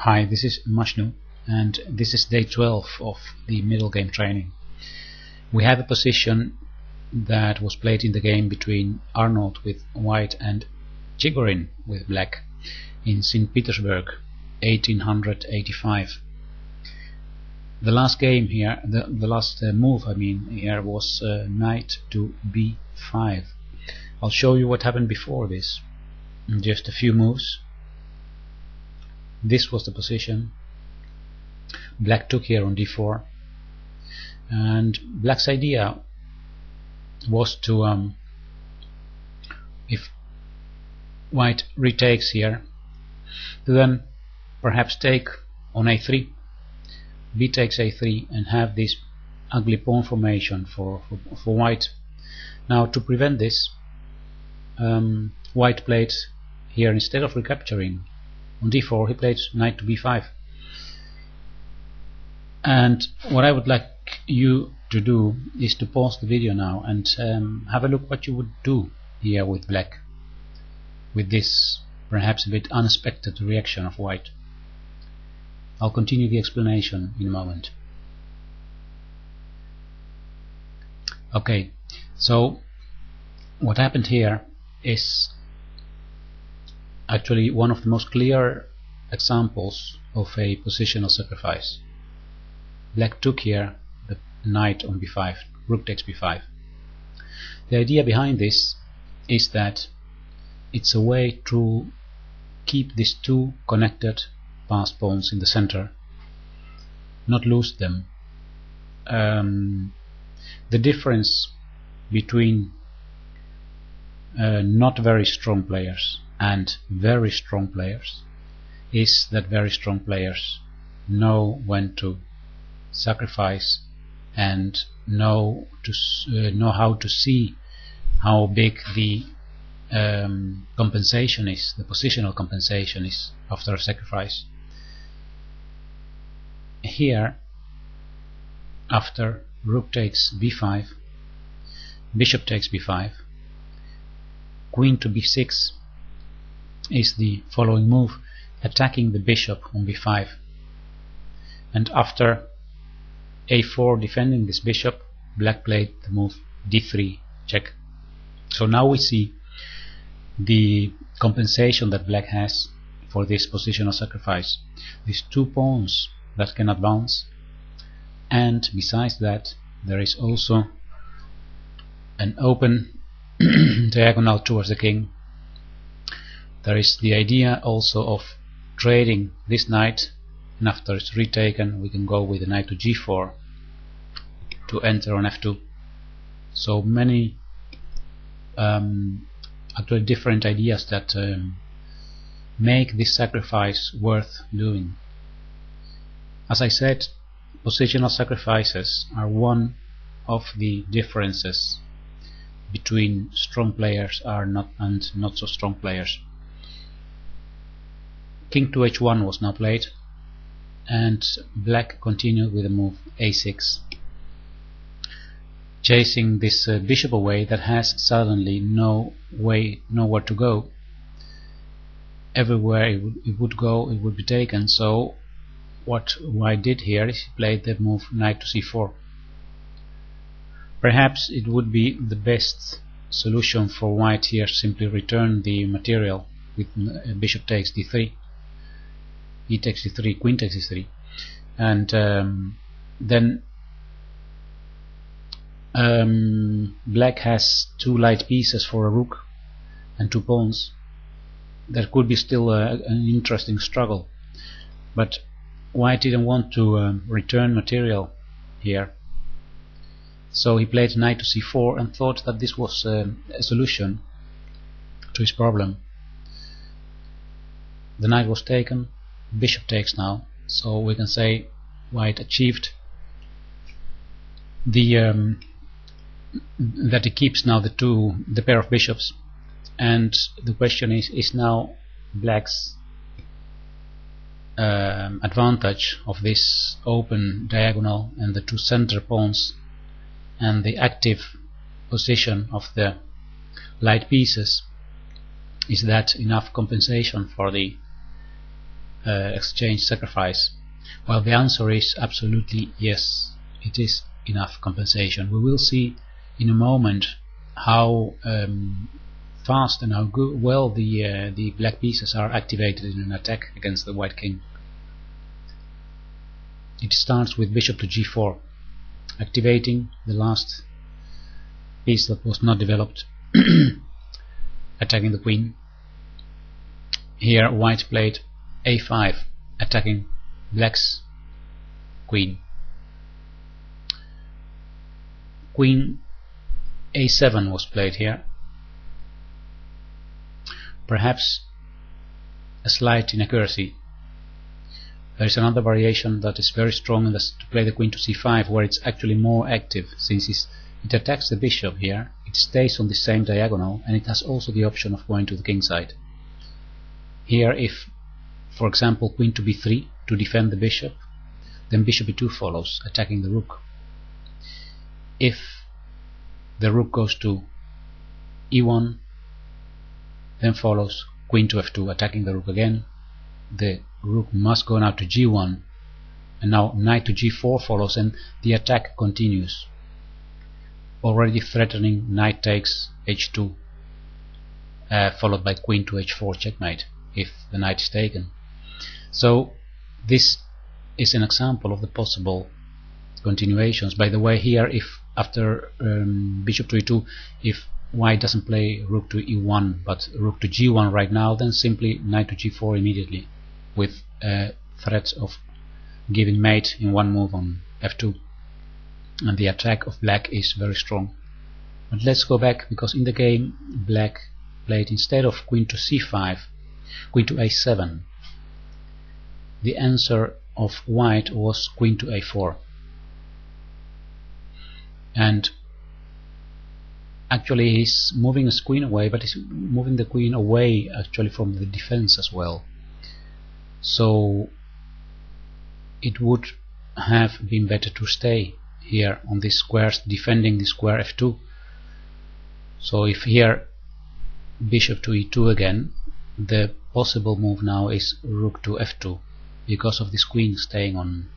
Hi, this is Mashnu, and this is day 12 of the middle game training. We have a position that was played in the game between Arnold with white and Chigorin with black in St. Petersburg, 1885. The last game here, the last move here was knight to b5. I'll show you what happened before this. Just a few moves. This was the position. Black took here on d4, and black's idea was to if white retakes here, to then perhaps take on a3, b takes a3, and have this ugly pawn formation for white. Now, to prevent this, white played here, instead of recapturing on d4, he played knight to b5. And what I would like you to do is to pause the video now and have a look what you would do here with black, with this perhaps a bit unexpected reaction of white. I'll continue the explanation in a moment. Okay, so what happened here is actually one of the most clear examples of a positional sacrifice. Black took here the knight on b5, rook takes b5. The idea behind this is that it's a way to keep these two connected passed pawns in the center, not lose them. The difference between not very strong players and very strong players is that very strong players know when to sacrifice and know how to see how big the compensation is, the positional compensation is after a sacrifice. Here, after rook takes b5, bishop takes b5, queen to b6 is the following move, attacking the bishop on b5, and after a4 defending this bishop, black played the move d3 check. So now we see the compensation that black has for this positional sacrifice, these two pawns that cannot bounce, and besides that there is also an open diagonal towards the king. There is the idea also of trading this knight, and after it's retaken we can go with the knight to g4 to enter on f2. So many actually different ideas that make this sacrifice worth doing. As I said, positional sacrifices are one of the differences between strong players and not so strong players. King to h1 was now played, and black continued with the move a6, chasing this bishop away that has suddenly nowhere to go. Everywhere it would go, it would be taken. So what white did here is he played the move knight to c4. Perhaps it would be the best solution for white here, simply return the material with bishop takes d3, e takes d3, queen takes d3, and then black has two light pieces for a rook and two pawns. There could be still an interesting struggle, but white didn't want to return material here, so he played knight to c4 and thought that this was a solution to his problem. The knight was taken, bishop takes now, so we can say white achieved the that he keeps now the pair of bishops, and the question is now black's advantage of this open diagonal and the two center pawns and the active position of the light pieces. Is that enough compensation for the exchange sacrifice? Well, the answer is absolutely yes. It is enough compensation. We will see in a moment how fast and how well the black pieces are activated in an attack against the white king. It starts with bishop to g4, activating the last piece that was not developed, attacking the queen. Here white played a5, attacking black's queen. Queen a7 was played here. Perhaps a slight inaccuracy. There is another variation that is very strong, and that's to play the queen to c5, where it's actually more active, since it attacks the bishop here, it stays on the same diagonal, and it has also the option of going to the king side. Here, if, for example, queen to b3 to defend the bishop, then bishop e2 follows, attacking the rook. If the rook goes to e1, then follows queen to f2, attacking the rook again. The rook must go now to g1, and now knight to g4 follows, and the attack continues, already threatening knight takes h2, followed by queen to h4 checkmate if the knight is taken. So this is an example of the possible continuations. By the way, here, if after bishop to e2, if white doesn't play rook to e1 but rook to g1 right now, then simply knight to g4 immediately, with threats of giving mate in one move on f2, and the attack of black is very strong. But let's go back, because in the game black played, instead of queen to c5, queen to a7. The answer of white was queen to a4, and actually he's moving his queen away, but he's moving the queen away actually from the defense as well. So it would have been better to stay here on these squares, defending the square f2. So if here bishop to e2 again, the possible move now is rook to f2, because of this queen staying on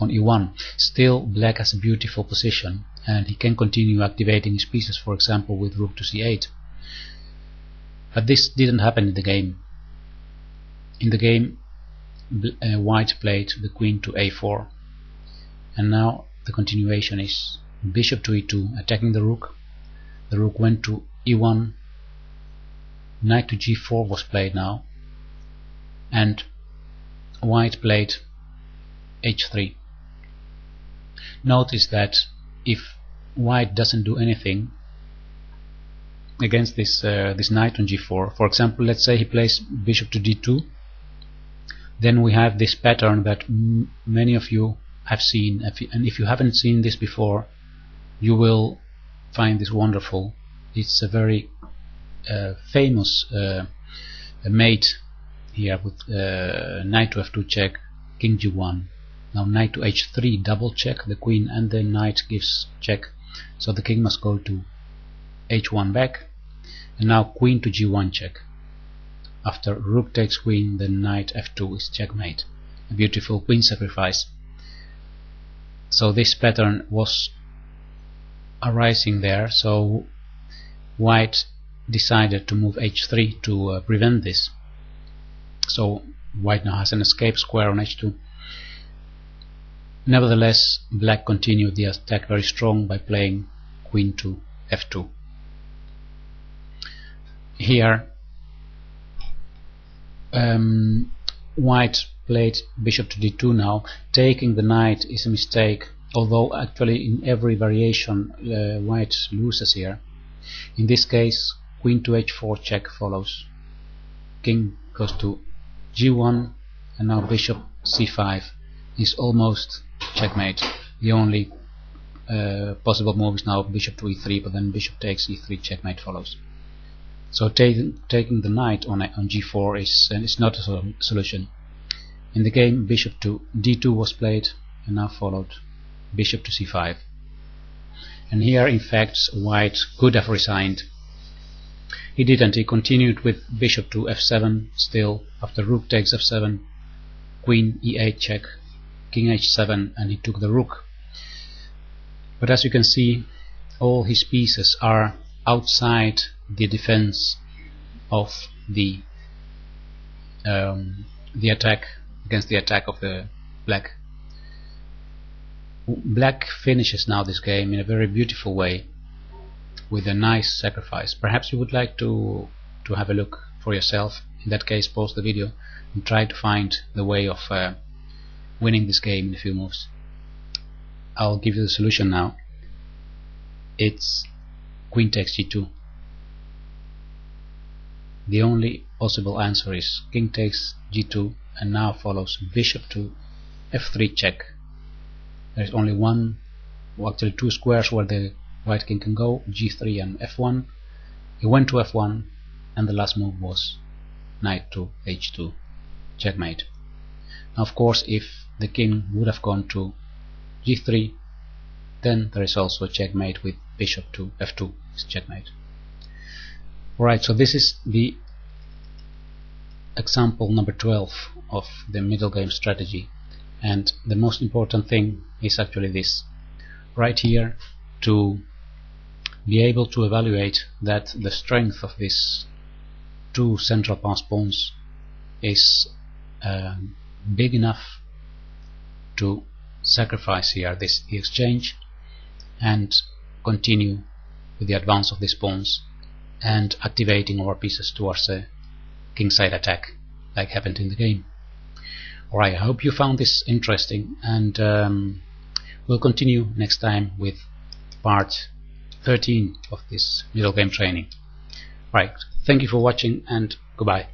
e1. Still, black has a beautiful position, and he can continue activating his pieces, for example with rook to c8. But this didn't happen in the game. In the game white played the queen to a4, and now the continuation is bishop to e2, attacking the rook. The rook went to e1, knight to g4 was played now, and white played h3. Notice that if white doesn't do anything against this knight on g4, for example, let's say he plays bishop to d2, then we have this pattern that many of you have seen, and if you haven't seen this before, you will find this wonderful. It's a very famous mate here with knight to f2 check, king g1. Now knight to h3 double check, the queen and the knight gives check, so the king must go to h1 back, and now queen to g1 check. After rook takes queen, then knight f2 is checkmate, a beautiful queen sacrifice. So this pattern was arising there, so white decided to move h3 to prevent this. So white now has an escape square on h2. Nevertheless, black continued the attack very strong by playing queen to f2. Here white played bishop to d2 now. Taking the knight is a mistake, although actually in every variation white loses here. In this case, queen to h4 check follows. King goes to g1, and now bishop c5 is almost checkmate. The only possible move is now bishop to e3, but then bishop takes e3, checkmate follows. So taking the knight on g4 is not a solution. In the game, bishop to d2 was played, and now followed bishop to c5. And here, in fact, white could have resigned. He didn't. He continued with bishop to f7 still, after rook takes f7, queen e8 check, king h7, and he took the rook. But as you can see, all his pieces are outside the defense of the attack, against the attack of the black. Black finishes now this game in a very beautiful way with a nice sacrifice. Perhaps you would like to have a look for yourself. In that case, pause the video and try to find the way of winning this game in a few moves. I'll give you the solution now. It's queen takes g2. The only possible answer is king takes g2, and now follows bishop to f3 check. There is only one, well, actually two squares where the white king can go, g3 and f1. He went to f1, and the last move was knight to h2, checkmate. Now, of course, if the king would have gone to g3, then there is also a checkmate with bishop to f2, is checkmate. Alright, so this is the example number 12 of the middle game strategy, and the most important thing is actually this right here, to be able to evaluate that the strength of these two central pass pawns is big enough to sacrifice here the exchange and continue with the advance of these pawns and activating our pieces towards a kingside attack like happened in the game. Alright, I hope you found this interesting, and we'll continue next time with part 13 of this middle game training. Right, thank you for watching, and goodbye.